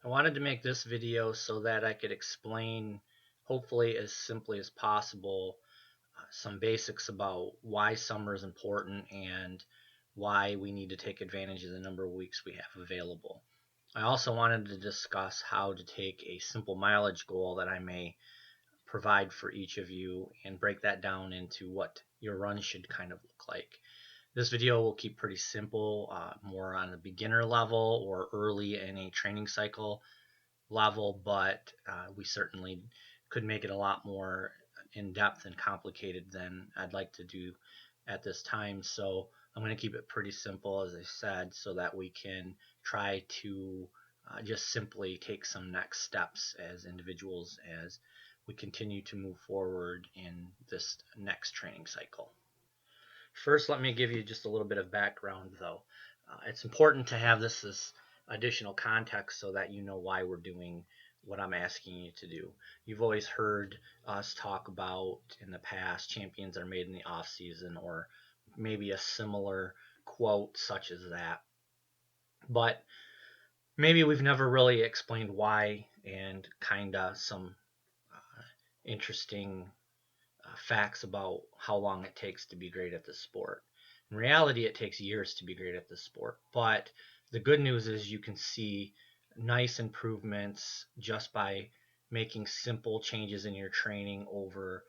I wanted to make this video so that I could explain, hopefully as simply as possible, some basics about why summer is important and why we need to take advantage of the number of weeks we have available. I also wanted to discuss how to take a simple mileage goal that I may provide for each of you and break that down into what your run should kind of look like. This video will keep pretty simple, more on the beginner level or early in a training cycle level, but we certainly could make it a lot more in depth and complicated than I'd like to do at this time. So I'm going to keep it pretty simple, as I said, so that we can try to just simply take some next steps as individuals as we continue to move forward in this next training cycle. First, let me give you just a little bit of background, though. It's important to have this as additional context so that you know why we're doing what I'm asking you to do. You've always heard us talk about in the past champions are made in the off season, or maybe a similar quote such as that. But maybe we've never really explained why and kind of some interesting facts about how long it takes to be great at this sport. In reality, it takes years to be great at this sport. But the good news is you can see nice improvements just by making simple changes in your training over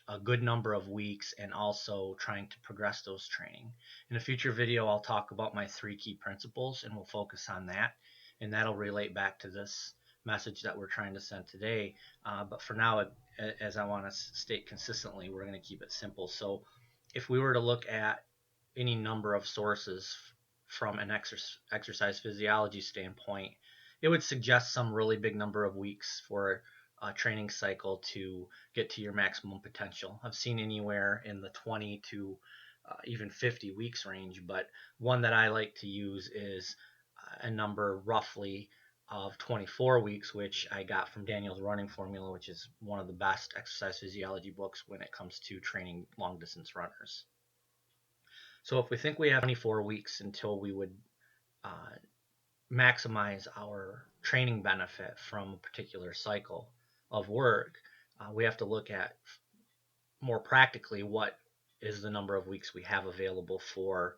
a good number of weeks and also trying to progress those training. In a future video, I'll talk about my 3 key principles and we'll focus on that. And that'll relate back to this message that we're trying to send today. But for now, as I want to state consistently, we're going to keep it simple. So if we were to look at any number of sources from an exercise physiology standpoint, it would suggest some really big number of weeks for a training cycle to get to your maximum potential. I've seen anywhere in the 20 to even 50 weeks range, but one that I like to use is a number roughly of 24 weeks, which I got from Daniel's Running Formula, which is one of the best exercise physiology books when it comes to training long distance runners. So if we think we have 24 weeks until we would uh, maximize our training benefit from a particular cycle of work, we have to look at more practically what is the number of weeks we have available for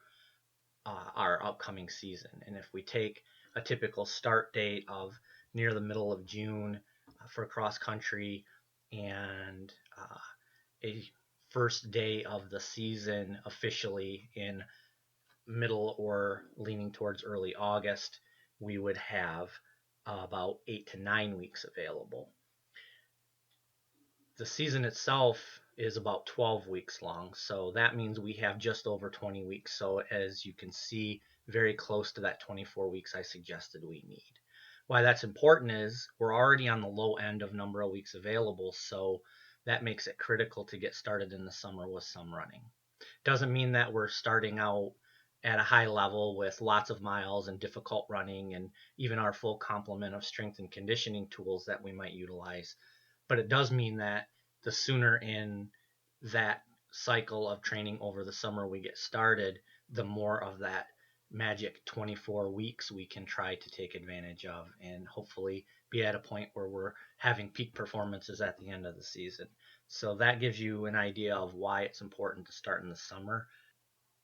our upcoming season. And if we take a typical start date of near the middle of June for cross country and a first day of the season officially in middle or leaning towards early August, we would have about 8 to 9 weeks available. The season itself is about 12 weeks long, so that means we have just over 20 weeks. So as you can see, very close to that 24 weeks I suggested we need. Why that's important is we're already on the low end of number of weeks available, so that makes it critical to get started in the summer with some running. Doesn't mean that we're starting out at a high level with lots of miles and difficult running and even our full complement of strength and conditioning tools that we might utilize. But it does mean that the sooner in that cycle of training over the summer we get started, the more of that magic 24 weeks we can try to take advantage of and hopefully be at a point where we're having peak performances at the end of the season. So that gives you an idea of why it's important to start in the summer.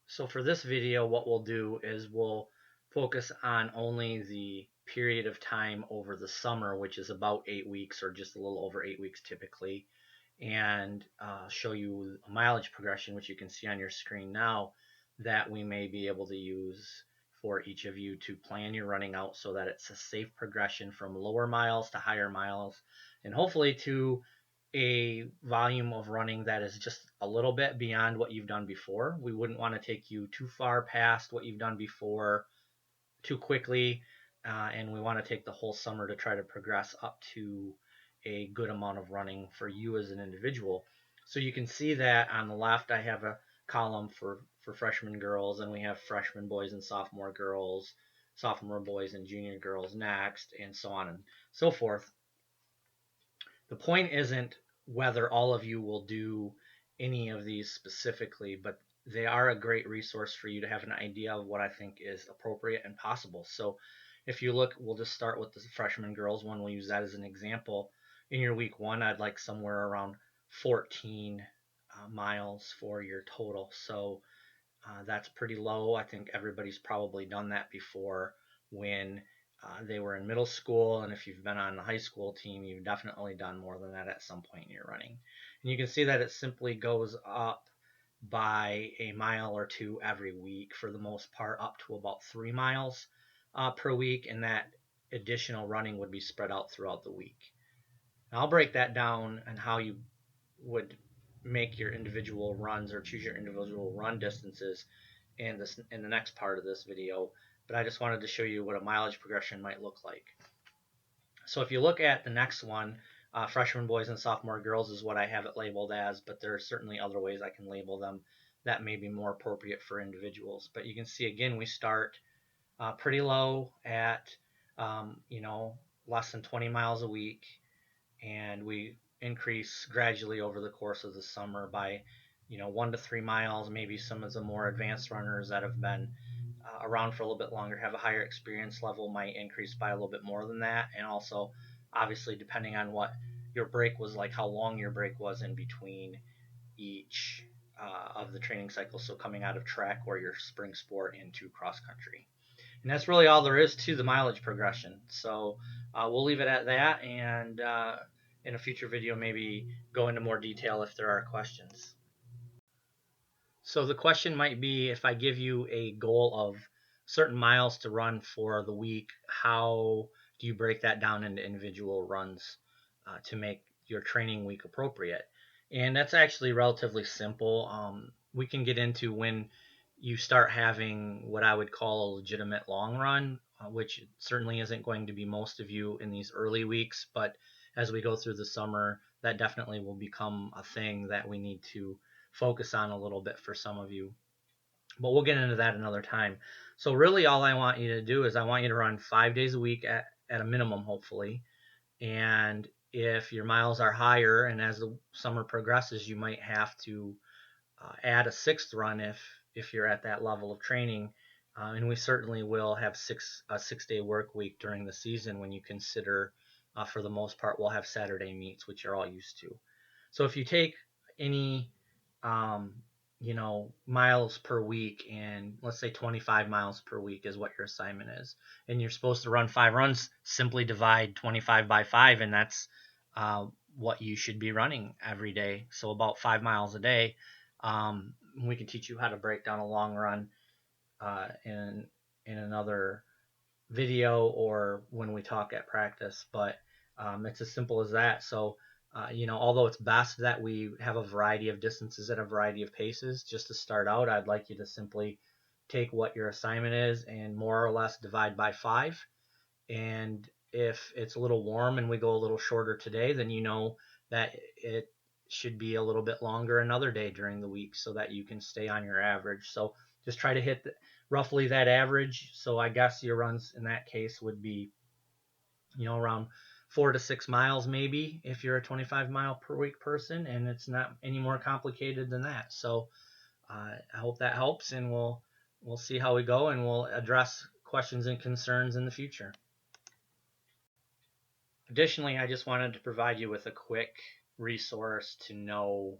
So for this video, what we'll do is we'll focus on only the period of time over the summer, which is about 8 weeks or just a little over 8 weeks typically, and show you a mileage progression, which you can see on your screen now, that we may be able to use for each of you to plan your running out so that it's a safe progression from lower miles to higher miles, and hopefully to a volume of running that is just a little bit beyond what you've done before. We wouldn't want to take you too far past what you've done before too quickly, and we want to take the whole summer to try to progress up to a good amount of running for you as an individual. So you can see that on the left I have a column for freshman girls, and we have freshman boys and sophomore girls, sophomore boys and junior girls next, and so on and so forth. The point isn't whether all of you will do any of these specifically, but they are a great resource for you to have an idea of what I think is appropriate and possible. So if you look, we'll just start with the freshman girls one. We'll use that as an example. In your week one, I'd like somewhere around 14 miles for your total. So that's pretty low. I think everybody's probably done that before when they were in middle school. And if you've been on the high school team, you've definitely done more than that at some point in your running. And you can see that it simply goes up by a mile or two every week, for the most part, up to about 3 miles per week. And that additional running would be spread out throughout the week. And I'll break that down and how you would make your individual runs or choose your individual run distances in the next part of this video, but I just wanted to show you what a mileage progression might look like. So if you look at the next one, freshman boys and sophomore girls is what I have it labeled as, but there are certainly other ways I can label them that may be more appropriate for individuals. But you can see again, we start pretty low at less than 20 miles a week, and we increase gradually over the course of the summer by 1 to 3 miles. Maybe some of the more advanced runners that have been around for a little bit longer, have a higher experience level, might increase by a little bit more than that. And also, obviously, depending on what your break was like, how long your break was in between each of the training cycles. So coming out of track or your spring sport into cross country. And that's really all there is to the mileage progression. So we'll leave it at that, and in a future video maybe go into more detail if there are questions. So the question might be, if I give you a goal of certain miles to run for the week, how do you break that down into individual runs to make your training week appropriate? And that's actually relatively simple. We can get into when you start having what I would call a legitimate long run, which certainly isn't going to be most of you in these early weeks, but as we go through the summer, that definitely will become a thing that we need to focus on a little bit for some of you. But we'll get into that another time. So really all I want you to do is I want you to run 5 days a week at a minimum, hopefully. And if your miles are higher and as the summer progresses, you might have to add a sixth run if you're at that level of training. And we certainly will have a 6-day work week during the season when you consider, for the most part, we'll have Saturday meets, which you're all used to. So if you take any miles per week, and let's say 25 miles per week is what your assignment is, and you're supposed to run 5 runs, simply divide 25 by 5, and that's what you should be running every day. So about 5 miles a day. We can teach you how to break down a long run in another video or when we talk at practice, but it's as simple as that. So although it's best that we have a variety of distances at a variety of paces, just to start out, I'd like you to simply take what your assignment is and more or less divide by 5. And if it's a little warm and we go a little shorter today, then you know that it should be a little bit longer another day during the week so that you can stay on your average. So just try to hit roughly that average. So I guess your runs in that case would be around 4 to 6 miles maybe if you're a 25 mile per week person, and it's not any more complicated than that. So I hope that helps, and we'll see how we go, and we'll address questions and concerns in the future. Additionally, I just wanted to provide you with a quick resource to know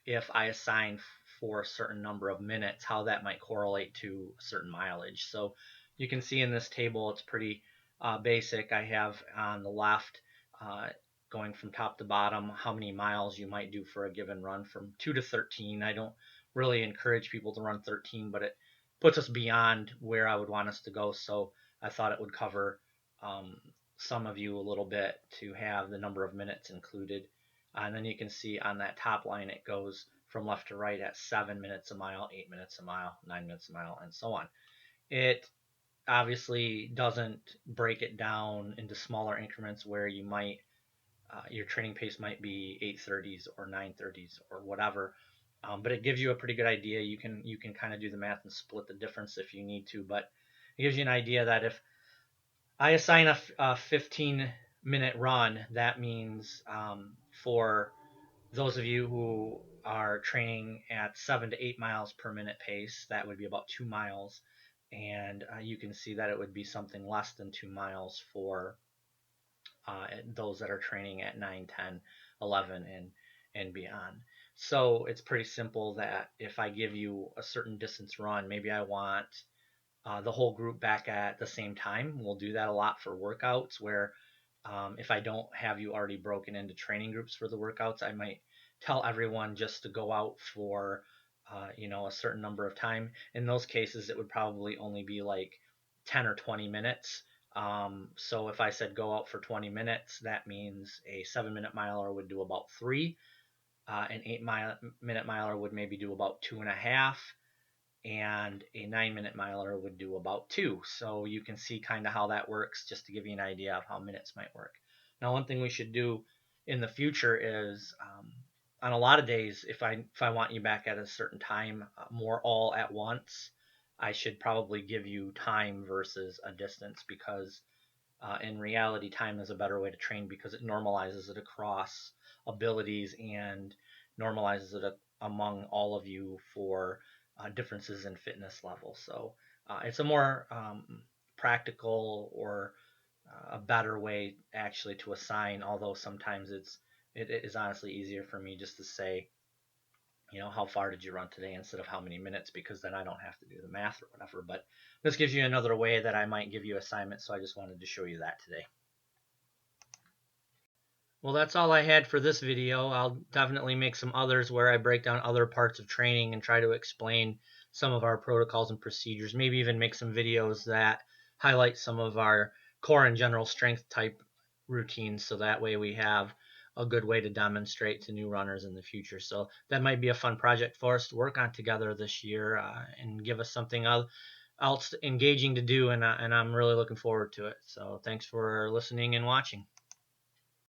if I assign for a certain number of minutes, how that might correlate to a certain mileage. So you can see in this table, it's pretty basic. I have on the left, going from top to bottom, how many miles you might do for a given run from 2 to 13. I don't really encourage people to run 13, but it puts us beyond where I would want us to go. So I thought it would cover some of you a little bit to have the number of minutes included. And then you can see on that top line, it goes from left to right at 7 minutes a mile, 8 minutes a mile, 9 minutes a mile, and so on. It obviously doesn't break it down into smaller increments where you might your training pace might be 8:30s or 9:30s or whatever, but it gives you a pretty good idea. You can kind of do the math and split the difference if you need to, but it gives you an idea that if I assign a 15-minute run, that means for those of you who are training at 7 to 8 miles per minute pace, that would be about 2 miles. and you can see that it would be something less than 2 miles for those that are training at 9, 10, 11, and beyond. So it's pretty simple that if I give you a certain distance run, maybe I want the whole group back at the same time. We'll do that a lot for workouts where if I don't have you already broken into training groups for the workouts, I might tell everyone just to go out for a certain number of time. In those cases, it would probably only be like 10 or 20 minutes. So if I said go out for 20 minutes, that means a 7-minute miler would do about 3. An 8-minute miler would maybe do about 2.5, and a 9-minute miler would do about 2. So you can see kind of how that works, just to give you an idea of how minutes might work. Now, one thing we should do in the future is on a lot of days, if I want you back at a certain time, more all at once, I should probably give you time versus a distance, because in reality, time is a better way to train because it normalizes it across abilities and normalizes it among all of you for differences in fitness level. So it's a more practical, or a better way actually to assign, although sometimes it is honestly easier for me just to say, how far did you run today instead of how many minutes, because then I don't have to do the math or whatever. But this gives you another way that I might give you assignments, so I just wanted to show you that today. Well, that's all I had for this video. I'll definitely make some others where I break down other parts of training and try to explain some of our protocols and procedures, maybe even make some videos that highlight some of our core and general strength type routines, so that way we have a good way to demonstrate to new runners in the future. So that might be a fun project for us to work on together this year, and give us something else engaging to do, and I'm really looking forward to it. So thanks for listening and watching.